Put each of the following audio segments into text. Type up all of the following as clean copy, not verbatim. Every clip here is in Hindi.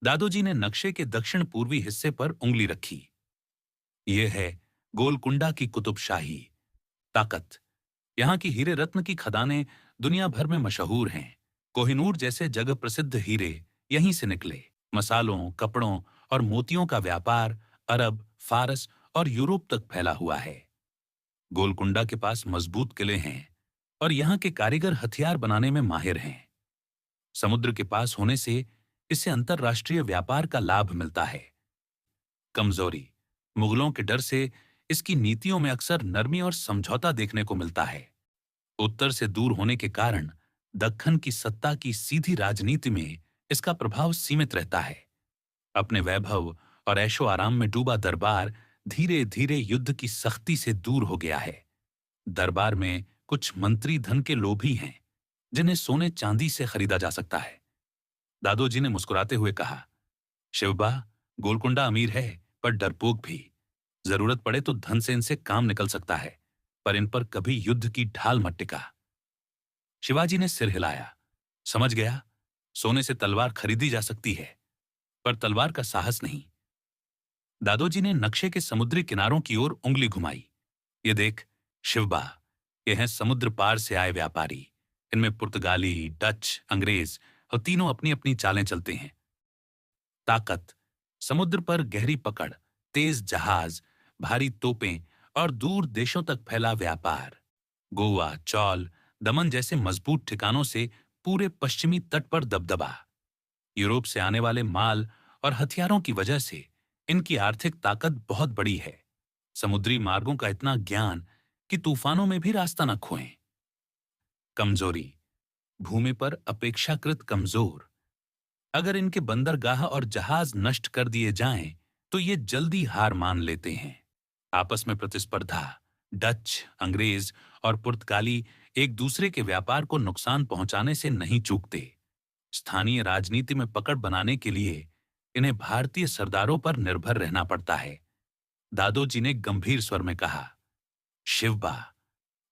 दादोजी ने नक्शे के दक्षिण पूर्वी हिस्से पर उंगली रखी। यह है गोलकुंडा की कुतुबशाही ताकत। यहाँ की हीरे रत्न की खदानें दुनिया भर में मशहूर हैं। कोहिनूर जैसे जग प्रसिद्ध हीरे यहीं से निकले। मसालों, कपड़ों और मोतियों का व्यापार अरब, फारस और यूरोप तक फैला हुआ है। गोलकुंडा के पास मजबूत किले हैं और यहाँ के कारीगर हथियार बनाने में माहिर हैं। समुद्र के पास होने से इससे अंतरराष्ट्रीय व्यापार का लाभ मिलता है। कमजोरी, मुगलों के डर से इसकी नीतियों में अक्सर नरमी और समझौता देखने को मिलता है। उत्तर से दूर होने के कारण दक्खन की सत्ता की सीधी राजनीति में इसका प्रभाव सीमित रहता है। अपने वैभव और ऐशो आराम में डूबा दरबार धीरे धीरे युद्ध की सख्ती से दूर हो गया है। दरबार में कुछ मंत्री धन के लोभी हैं, जिन्हें सोने चांदी से खरीदा जा सकता है। दादोजी ने मुस्कुराते हुए कहा, शिवबा, गोलकुंडा अमीर है पर डरपोक भी। जरूरत पड़े तो धन से इनसे काम निकल सकता है, पर इन पर कभी युद्ध की ढाल मत टिका। शिवाजी ने सिर हिलाया। समझ गया, सोने से तलवार खरीदी जा सकती है, पर तलवार का साहस नहीं। दादोजी ने नक्शे के समुद्री किनारों की ओर उंगली घुमाई। ये देख शिवबा, ये हैं समुद्र पार से आए व्यापारी। इनमें पुर्तगाली, डच, अंग्रेज और तीनों अपनी अपनी चालें चलते हैं। ताकत, समुद्र पर गहरी पकड़, तेज जहाज, भारी तोपें और दूर देशों तक फैला व्यापार। गोवा, चौल, दमन जैसे मजबूत ठिकानों से पूरे पश्चिमी तट पर दबदबा। यूरोप से आने वाले माल और हथियारों की वजह से इनकी आर्थिक ताकत बहुत बड़ी है। समुद्री मार्गों का इतना ज्ञान कि तूफानों में भी रास्ता न खोएं। कमजोरी, भूमि पर अपेक्षाकृत कमजोर। अगर इनके बंदरगाह और जहाज नष्ट कर दिए जाएं, तो ये जल्दी हार मान लेते हैं। आपस में प्रतिस्पर्धा, डच, अंग्रेज और पुर्तगाली एक दूसरे के व्यापार को नुकसान पहुंचाने से नहीं चूकते। स्थानीय राजनीति में पकड़ बनाने के लिए इन्हें भारतीय सरदारों पर निर्भर रहना पड़ता है। दादोजी ने गंभीर स्वर में कहा, शिवबा,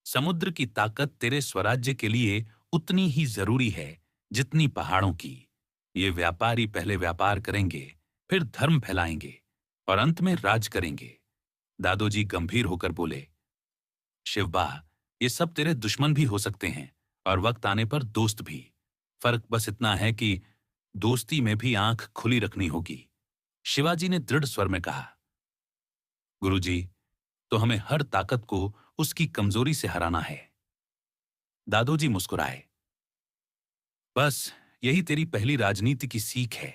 समुद्र की ताकत तेरे स्वराज्य के लिए उतनी ही जरूरी है जितनी पहाड़ों की। ये व्यापारी पहले व्यापार करेंगे, फिर धर्म फैलाएंगे और अंत में राज करेंगे। दादोजी गंभीर होकर बोले, शिवबा, ये सब तेरे दुश्मन भी हो सकते हैं और वक्त आने पर दोस्त भी। फर्क बस इतना है कि दोस्ती में भी आंख खुली रखनी होगी। शिवाजी ने दृढ़ स्वर में कहा, गुरुजी, तो हमें हर ताकत को उसकी कमजोरी से हराना है। दादोजी मुस्कुराए। बस यही तेरी पहली राजनीति की सीख है।